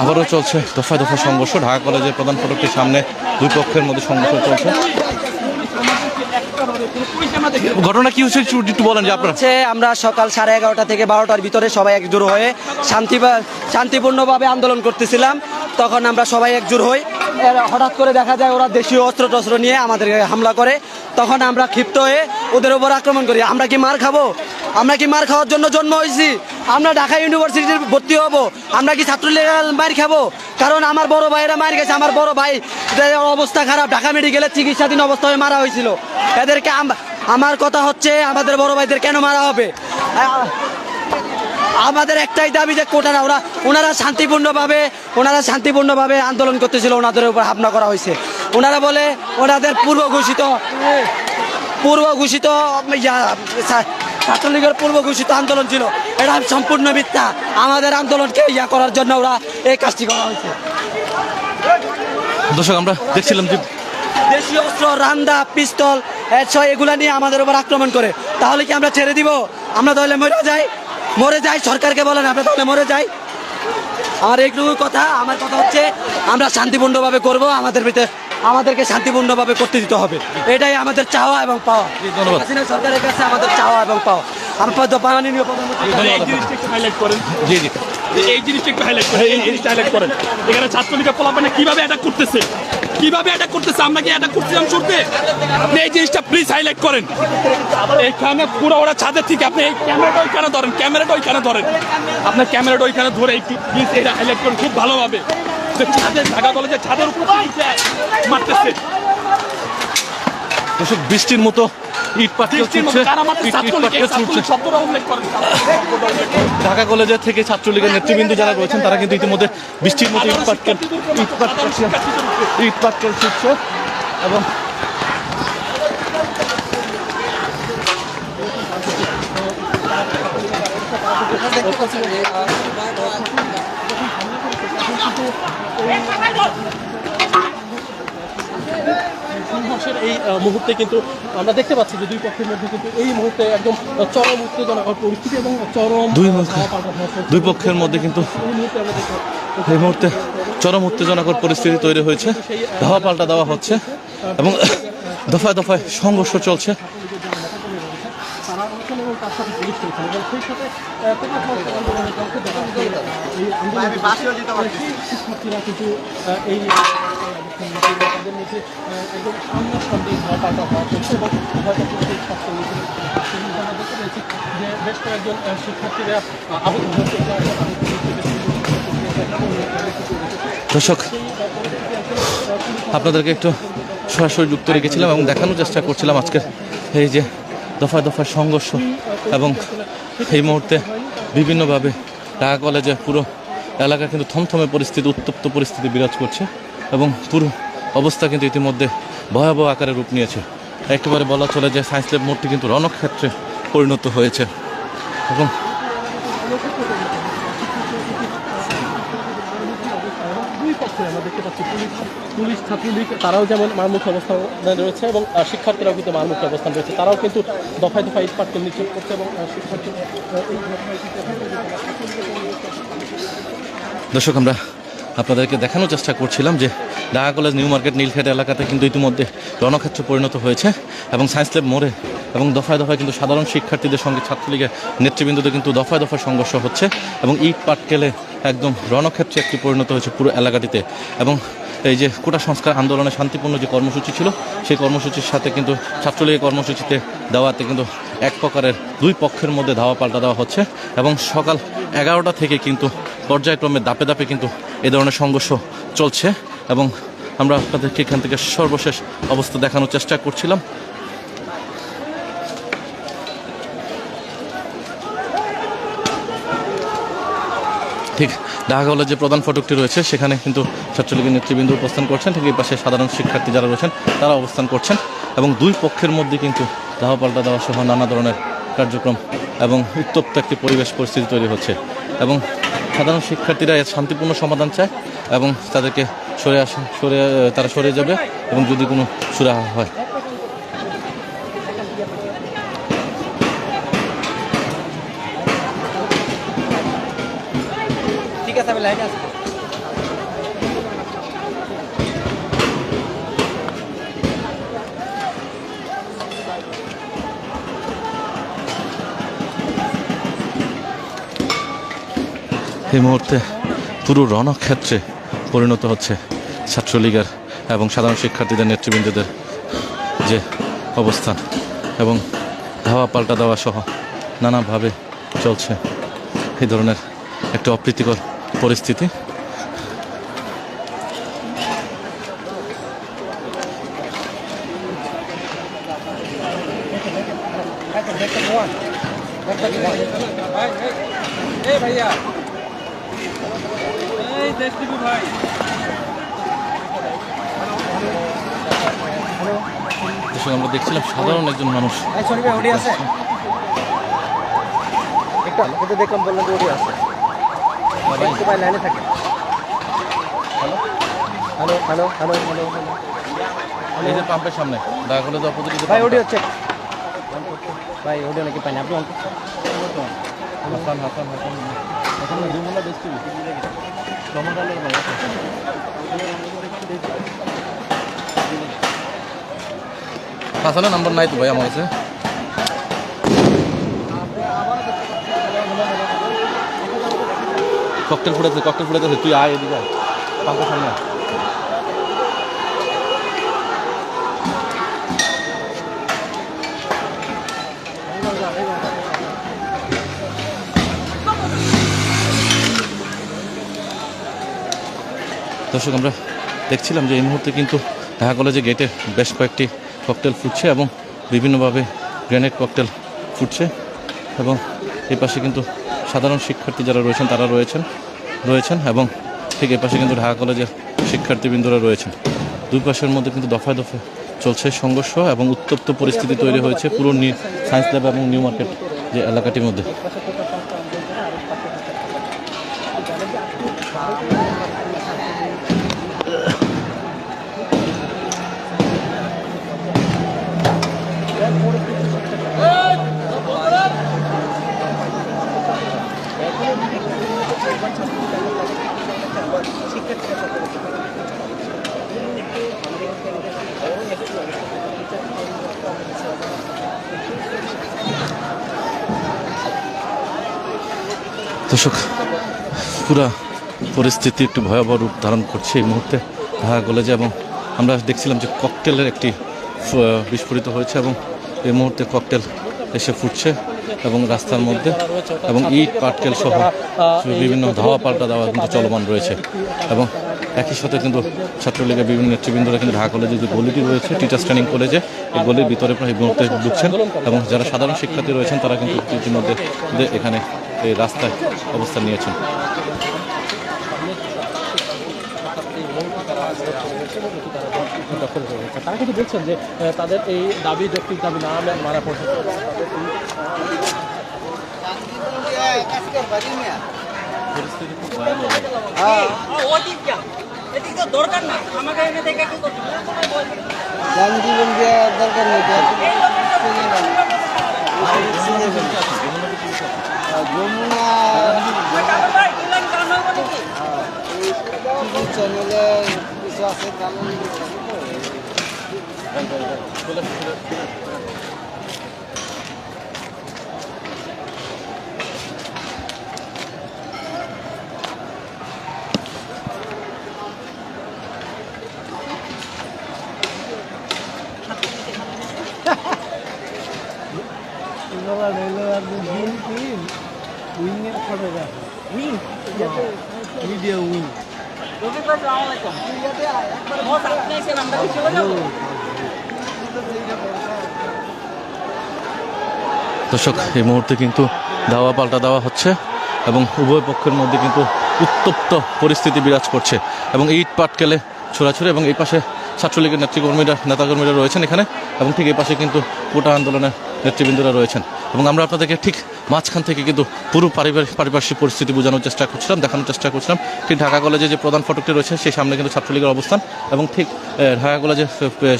আবারও চলছে দফায় দফায় সংঘর্ষ। ঢাকা কলেজের প্রধান ফটকটির সামনে দুই পক্ষের মধ্যে সংঘর্ষ চলছে। ঘটনা কি হচ্ছে একটু বলেন যে আপনারা? আমরা সকাল 11:30 থেকে 12টার ভিতরে সবাই একজোট হয়ে শান্তিপূর্ণভাবে আন্দোলন করতেছিলাম। তখন আমরা সবাই একজোট হই। হঠাৎ করে দেখা যায় ওরা দেশীয় অস্ত্র টস্ত্র নিয়ে আমাদের হামলা করে। তখন আমরা ক্ষিপ্ত হয়ে ওদের উপর আক্রমণ করি। আমরা কি মার খাবো? আমরা কি মার খাওয়ার জন্য জন্ম হয়েছি? আমরা ঢাকা ইউনিভার্সিটির ভর্তি হব? আমরা কি ছাত্রলীগের মার খাবো? কারণ আমার বড় ভাইয়েরা মার গেছে। আমার বড় ভাই অবস্থা খারাপ, ঢাকা মেডিকেলে চিকিৎসাধীন অবস্থায় মারা হয়েছিল। এদেরকে আমার কথা হচ্ছে আমাদের বড় ভাইদের কেন মারা হবে? আমাদের একটাই দাবি যে কোটা না, ওনারা শান্তিপূর্ণভাবে আন্দোলন করতেছিল, ওনাদের উপর হামলা করা হয়েছে। ওনারা বলে ওনাদের পূর্ব ঘোষিত ছাত্রলীগের পূর্ব ঘোষিত আন্দোলন ছিল। এটা সম্পূর্ণ মিথ্যা। আমাদের আন্দোলনকে করার জন্য ওরা এই কাজটি করা হয়েছে। দর্শক, আমরা দেখছিলাম যে দেশীয় অস্ত্র, রান্দা, পিস্তল এগুলা নিয়ে আমাদের উপর আক্রমণ করে। তাহলে কি আমরা ছেড়ে দিব? আমরা তাহলে মরে যাই। সরকারকে বলেন আমরা তাহলে মরে যাই। আমার এইটুকু কথা। আমার কথা হচ্ছে আমরা শান্তিপূর্ণভাবে করব। আমাদেরকে শান্তিপূর্ণভাবে করতে দিতে হবে। এটাই আমাদের চাওয়া এবং পাওয়া। ধন্যবাদ। হাসিনা সরকারের কাছে আমাদের চাওয়া এবং পাওয়া। মাননীয় প্রধানমন্ত্রী এই জিনিসটা একটু হাইলাইট করেন। এখানে ছাত্রলীগের পোলাপানে কিভাবে অ্যাটাক করতেছে, আমরা কি অ্যাটাক করছিলাম শুরুতে? আপনি এই জিনিসটা প্লিজ হাইলাইট করেন। এইখানে পুরো ওরা ছাদের থেকে আপনি এই ক্যামেরাটা ওইখানে ধরেন, আপনার ক্যামেরাটা ওইখানে ধরে একটু প্লিজ এটা হাইলাইট করেন খুব ভালোভাবে। ঢাকা কলেজের ছাদের উপর মারতেছে। দর্শক, বৃষ্টির মতো ইট পাটকেল ছুটছে। ঢাকা কলেজের থেকে ছাত্রলীগের নেতৃবৃন্দ যারা রয়েছেন তারা কিন্তু ইতিমধ্যে বৃষ্টির মতো ইট পাটকেল ছুটছে এবং সংঘর্ষের এই মুহূর্তে কিন্তু আমরা দেখতে পাচ্ছি যে দুই পক্ষের মধ্যে কিন্তু এই মুহূর্তে একদম চরম উত্তেজনাকর পরিস্থিতি এবং দুই পক্ষের মধ্যে কিন্তু এই মুহূর্তে চরম উত্তেজনাকর পরিস্থিতি তৈরি হয়েছে। ধাওয়া পাল্টা দেওয়া হচ্ছে এবং দফায় দফায় সংঘর্ষ চলছে। বেশ কয়েকজন শিক্ষার্থীরা দর্শক, আপনাদেরকে একটু সরাসরি যুক্ত রেখেছিলাম এবং দেখানোর চেষ্টা করছিলাম আজকের এই যে দফায় দফায় সংঘর্ষ এবং এই মুহূর্তে বিভিন্নভাবে ঢাকা কলেজে পুরো এলাকা কিন্তু থমথমে পরিস্থিতি, উত্তপ্ত পরিস্থিতি বিরাজ করছে এবং পুরো অবস্থা কিন্তু ইতিমধ্যে ভয়াবহ আকারে রূপ নিয়েছে। একেবারে বলা চলে যে সায়েন্স ল্যাব মোড়টি কিন্তু রণক্ষেত্রে পরিণত হয়েছে এবং আমরা দেখতে পাচ্ছি পুলিশ ছাত্রলীগ তারাও যেমন মারমুখী অবস্থানে রয়েছে এবং শিক্ষার্থীরাও কিন্তু মারমুখী অবস্থান রয়েছে। তারাও কিন্তু দফায় দফায় ইট পাটকেল নিক্ষেপ করছে এবং শিক্ষার্থী। দর্শক, আমরা আপনাদেরকে দেখানোর চেষ্টা করছিলাম যে Dhaka college new market Nilkhet এলাকাতে কিন্তু ইতিমধ্যে রণক্ষেত্রে পরিণত হয়েছে এবং সায়েন্স ল্যাব মোড়ে এবং দফায় দফায় কিন্তু সাধারণ শিক্ষার্থীদের সঙ্গে ছাত্রলীগের নেতৃবৃন্দদের কিন্তু দফায় দফায় সংঘর্ষ হচ্ছে এবং ইট পাটকেলে একদম রণক্ষেত্রে একটি পরিণত হয়েছে পুরো এলাকাটিতে। এবং এই যে কোটা সংস্কার আন্দোলনে শান্তিপূর্ণ যে কর্মসূচি ছিল সেই কর্মসূচির সাথে কিন্তু ছাত্রলীগের কর্মসূচিতে দেওয়াতে কিন্তু এক প্রকারের দুই পক্ষের মধ্যে ধাওয়া পাল্টা দেওয়া হচ্ছে এবং সকাল 11টা থেকে কিন্তু পর্যায়ক্রমে দাপে দাপে কিন্তু এ ধরনের সংঘর্ষ চলছে এবং আমরা আপনাদেরকে এখান থেকে সর্বশেষ অবস্থা দেখানোর চেষ্টা করছিলাম। ঠিক ঢাকা কলেজের যে প্রধান ফটকটি রয়েছে সেখানে কিন্তু ছাত্রলীগের নেতৃবৃন্দ উপস্থান করছেন, ঠিক এই পাশে সাধারণ শিক্ষার্থী যারা রয়েছেন তারা অবস্থান করছেন এবং দুই পক্ষের মধ্যে কিন্তু ধাওয়া পাল্টা দেওয়া সহ নানা ধরনের কার্যক্রম এবং উত্তপ্ত একটি পরিস্থিতি তৈরি হচ্ছে এবং সাধারণ শিক্ষার্থীরা এর শান্তিপূর্ণ সমাধান চায় এবং তাদেরকে তারা সরে যাবে এবং যদি কোনো সুরাহা হয়। ঠিক আছে, আমি লাইনে আছি। এই মুহূর্তে পুরো রণক্ষেত্রে পরিণত হচ্ছে ছাত্রলীগের এবং সাধারণ শিক্ষার্থীদের নেতৃবৃন্দদের যে অবস্থান, এবং ধাওয়া পাল্টা দেওয়া সহ নানাভাবে চলছে এই ধরনের একটা অপ্রীতিকর পরিস্থিতি। আমরা দেখছিলাম সাধারণ একজন মানুষ দেখলাম, বললাম যে ওটি আছে ভাই লাইনে থাকে। Hello hello hello hello hello এই যে পাম্পের সামনে দেখা করলে তো অপোজিট ভাই ওটি হচ্ছে ভাই ওটি নাকি পাইনি আপনি হাসান হাসান হাসান এখন যমুনা বেশি টমাটালের ভাই হাসানের নাম্বার নাই তো ভাই আমার কাছে। ককটেল ফুটাতে তুই আয় এদিকে পাম্পের সামনে। দর্শক আমরা দেখছিলাম যে এই মুহূর্তে কিন্তু ঢাকা কলেজে গেটে বেশ কয়েকটি ককটেল ফুটছে এবং বিভিন্নভাবে গ্রেনেড ককটেল ফুটছে, এবং এই পাশে কিন্তু সাধারণ শিক্ষার্থী যারা রয়েছেন তারা রয়েছেন এবং ঠিক এই পাশে কিন্তু ঢাকা কলেজের শিক্ষার্থীবৃন্দরা রয়েছেন। দুই পাশের মধ্যে কিন্তু দফায় দফায় চলছে সংঘর্ষ এবং উত্তপ্ত পরিস্থিতি তৈরি হয়েছে পুরো সায়েন্স ল্যাব এবং নিউ মার্কেট যে এলাকাটির মধ্যে। দর্শক পুরা পরিস্থিতি একটু ভয়াবহ রূপ ধারণ করছে এই মুহূর্তে ঢাকা কলেজে, এবং আমরা দেখছিলাম যে ককটেলের একটি বিস্ফোরিত হয়েছে এবং এই মুহূর্তে ককটেল এসে ফুটছে এবং রাস্তার মধ্যে, এবং ইট পাটকেল সহ বিভিন্ন ধাওয়া পাল্টা দেওয়া কিন্তু চলমান রয়েছে। এবং একই সাথে কিন্তু ছাত্রলীগের বিভিন্ন নেতৃবৃন্দরা কিন্তু ঢাকা কলেজে যে গলিটি রয়েছে টিচার্স ট্রেনিং কলেজে, এই গলির ভিতরে প্রায় মুহূর্তে ঢুকছেন, এবং যারা সাধারণ শিক্ষার্থী রয়েছেন তারা কিন্তু ইতিমধ্যে এখানে এই রাস্তায় অবস্থান নিয়েছেন। তারা কিন্তু বলছেন যে তাদের এই দাবি যৌক্তিক দাবি না মানা পড়ছে। দরকার নাই আমাকে এনে দেখে কি করতে দরকার নেই যমুনা চ্যানেলে কিছু আছে উইংয়ের ফটোগ্রাফি ভিডিও উইং দর্শক এই মুহূর্তে কিন্তু ধাওয়া পাল্টা দেওয়া হচ্ছে এবং উভয় পক্ষের মধ্যে কিন্তু উত্তপ্ত পরিস্থিতি বিরাজ করছে এবং ইট পাটকেলে ছোড়াছুড়ি, এবং এই পাশে ছাত্রলীগের নেতাকর্মীরা রয়েছেন এখানে, এবং ঠিক এই পাশে কিন্তু কোটা আন্দোলনের নেতৃবৃন্দরা রয়েছেন। এবং আমরা আপনাদেরকে ঠিক মাঝখান থেকে কিন্তু পুরো পারিপার্শ্বিক পরিস্থিতি বোঝানোর চেষ্টা করছিলাম, দেখানোর চেষ্টা করছিলাম। ঠিক ঢাকা কলেজে যে প্রধান ফটকটি রয়েছে সেই সামনে কিন্তু ছাত্রলীগের অবস্থান, এবং ঠিক ঢাকা কলেজের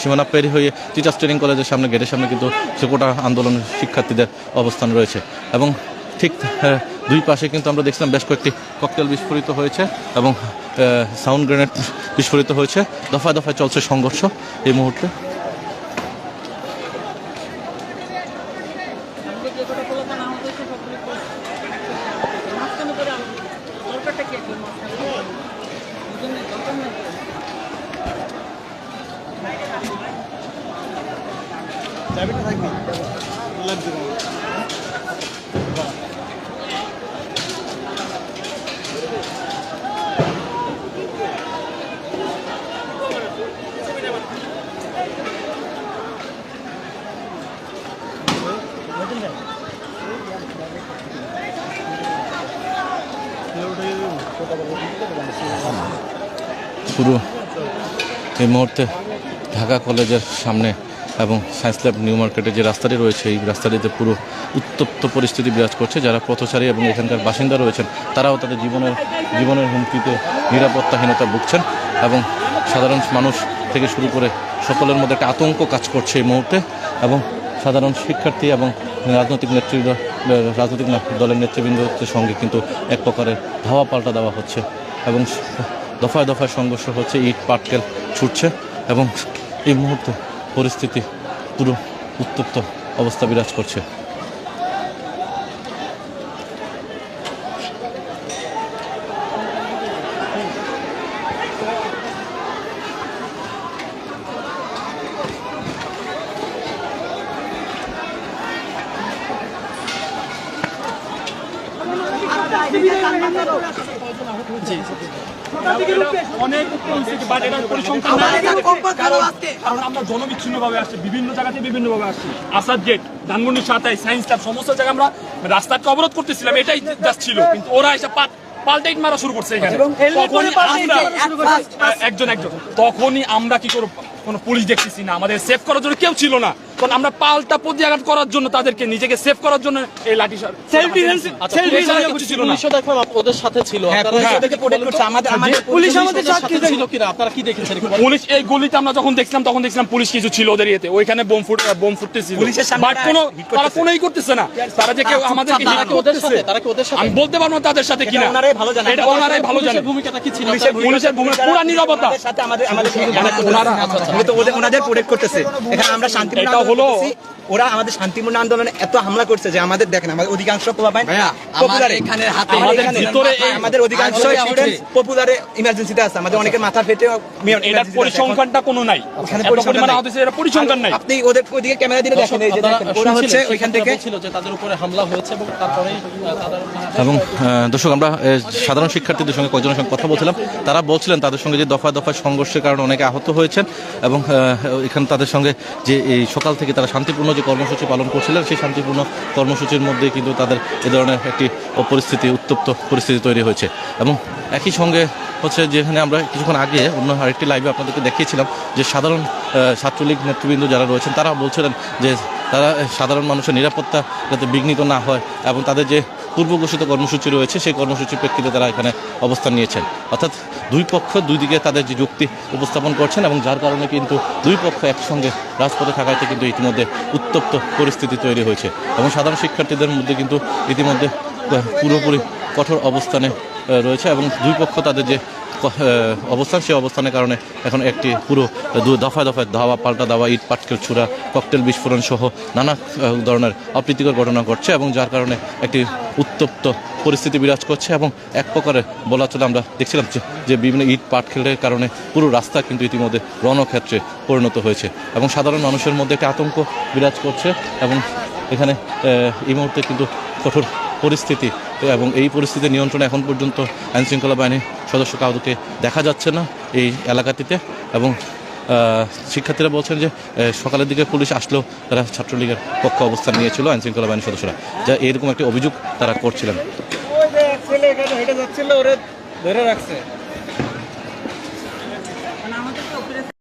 সীমানা পেরি হয়ে টিচার্স ট্রেনিং কলেজের সামনে গেটের সামনে কিন্তু সে কোটা আন্দোলনের শিক্ষার্থীদের অবস্থান রয়েছে। এবং ঠিক দুই পাশে কিন্তু আমরা দেখছিলাম বেশ কয়েকটি ককটেল বিস্ফোরিত হয়েছে এবং সাউন্ড গ্রেনেড বিস্ফোরিত হয়েছে। দফায় দফায় চলছে সংঘর্ষ এই মুহূর্তে। দরকার পুরো এই মুহূর্তে ঢাকা কলেজের সামনে এবং সায়েন্স ল্যাব নিউ মার্কেটে যে রাস্তাটি রয়েছে এই রাস্তাটিতে পুরো উত্তপ্ত পরিস্থিতি বিরাজ করছে। যারা পথচারী এবং এখানকার বাসিন্দা রয়েছেন তারাও তাদের জীবনের হুমকিতে নিরাপত্তাহীনতা ভুগছেন এবং সাধারণ মানুষ থেকে শুরু করে সকলের মধ্যে একটা আতঙ্ক কাজ করছে এই মুহূর্তে। এবং সাধারণ শিক্ষার্থী এবং রাজনৈতিক দলের নেতৃবৃন্দের সঙ্গে কিন্তু এক প্রকারের ধাওয়া পাল্টা দেওয়া হচ্ছে এবং দফায় দফায় সংঘর্ষ হচ্ছে, ইট পাটকেল ছুটছে এবং এই মুহূর্তে পরিস্থিতি পুরো উত্তপ্ত অবস্থা বিরাজ করছে। অনেক বাট এটার পরিসংখ্যান নাই। কারণ আমরা জনবিচ্ছিন্নভাবে আসছি, বিভিন্ন জায়গাতে বিভিন্নভাবে আসছি। Asad gate, Dhanmondi 27, science lab, সমস্ত জায়গায় আমরা রাস্তাকে অবরোধ করতেছিলাম, এটাই জাস্ট ছিল। কিন্তু ওরা এসে পাল্টাইট মারা শুরু করছে এখানে। একজন তখনই আমরা কি করব, কোনো পুলিশ দেখতেছি না, আমাদের সেভ করার জন্য কেউ ছিল না, তখন আমরা পাল্টা প্রতিঘাত করার জন্য তাদেরকে নিজেকে সেভ করার জন্য এই লাঠি সেলফ ডিফেন্স ছিল না। ওদের সাথে ছিল, পুলিশ আমাদের সাথে ছিল কিনা আপনারা কি দেখেছেন? পুলিশ এই গলিতে আমরা যখন দেখছিলাম তখন দেখছিলাম পুলিশ কিছু ছিল ওদের ইয়েতে, ওইখানে বোম ফুটতেছিল, বাট তারা কোনোই করতেছে না। তারা যে কেউ আমাদেরকে হিট করতেছে আমি বলতে পারবো না তাদের সাথে কিনা, এটা ওনারাই ভালো জানে। ভূমিকাটা কি ছিল? পুলিশের ভূমিকা পুরা নীরবতা, ওনাদের প্রোটেক্ট করতেছে। এখানে আমরা শান্তিপূর্ণ এটা হলো ওরা আমাদের শান্তিপূর্ণ আন্দোলনে এত হামলা করছে যে আমাদের দেখেন আমাদের অধিকাংশ আমাদের অধিকাংশ স্টুডেন্ট পপুলারে ইমার্জেন্সিতে আছে, আমাদের অনেকের মাথা ফেটে এটার পরিসংখ্যানটা কোনো নাই, এটা পরিসংখ্যান নাই। আপনি ওদের ওইদিকে ক্যামেরা দিলে দেখেন এই যে ওরা হচ্ছে ওইখান থেকে ছিল যে তাদের উপরে হামলা হয়েছে এবং তারপরেই এবং দর্শক আমরা সাধারণ শিক্ষার্থীদের সঙ্গে কয়েকজনের সঙ্গে কথা বলছিলাম, তারা বলছিলেন তাদের সঙ্গে যে দফায় দফায় সংঘর্ষের কারণে অনেকে আহত হয়েছেন এবং এখানে তাদের সঙ্গে যে এই সকাল থেকে তারা শান্তিপূর্ণ যে কর্মসূচি পালন করছিলেন সেই শান্তিপূর্ণ কর্মসূচির মধ্যে কিন্তু তাদের এ ধরনের একটি উত্তপ্ত পরিস্থিতি তৈরি হয়েছে। এবং একই সঙ্গে হচ্ছে যেখানে আমরা কিছুক্ষণ আগে অন্য আরেকটি লাইভে আপনাদেরকে দেখিয়েছিলাম যে সাধারণ ছাত্রলীগ নেতৃবৃন্দ যারা রয়েছেন তারা বলছিলেন যে তারা সাধারণ মানুষের নিরাপত্তা যাতে বিঘ্নিত না হয় এবং তাদের যে পূর্ব ঘোষিত কর্মসূচি রয়েছে সেই কর্মসূচির প্রেক্ষিতে তারা এখানে অবস্থান নিয়েছেন। অর্থাৎ দুই পক্ষ দুই দিকে তাদের যে যুক্তি উপস্থাপন করছেন এবং যার কারণে কিন্তু দুই পক্ষ একসঙ্গে রাজপথে থাকাতে কিন্তু ইতিমধ্যে উত্তপ্ত পরিস্থিতি তৈরি হয়েছে এবং সাধারণ শিক্ষার্থীদের মধ্যে কিন্তু ইতিমধ্যে পুরোপুরি কঠোর অবস্থানে রয়েছে এবং দুই পক্ষ তাদের যে অবস্থান সেই অবস্থানের কারণে এখন একটি পুরো দফায় দফায় ধাওয়া পাল্টা দেওয়া, ইট পাটকেল ছুড়া, ককটেল বিস্ফোরণ সহ নানা ধরনের অপ্রীতিকর ঘটনা ঘটছে এবং যার কারণে একটি উত্তপ্ত পরিস্থিতি বিরাজ করছে এবং এক প্রকারে বলা চলে আমরা দেখছিলাম যে বিভিন্ন ইট পাটকেলের কারণে পুরো রাস্তা কিন্তু ইতিমধ্যে রণক্ষেত্রে পরিণত হয়েছে এবং সাধারণ মানুষের মধ্যে একটা আতঙ্ক বিরাজ করছে এবং এখানে এই মুহূর্তে কিন্তু কঠোর পরিস্থিতি এবং এই পরিস্থিতি নিয়ন্ত্রণে এখন পর্যন্ত আইনশৃঙ্খলা বাহিনীর সদস্য কাউকে দেখা যাচ্ছে না এই এলাকাটিতে এবং শিক্ষার্থীরা বলছেন যে সকালের দিকে পুলিশ আসলেও তারা ছাত্রলীগের পক্ষ অবস্থান নিয়েছিল আইনশৃঙ্খলা বাহিনীর সদস্যরা, যা এরকম একটি অভিযোগ তারা করছিলেন। ছেলে এখানে হেঁটে যাচ্ছিল, ওরে ধরে রাখছে।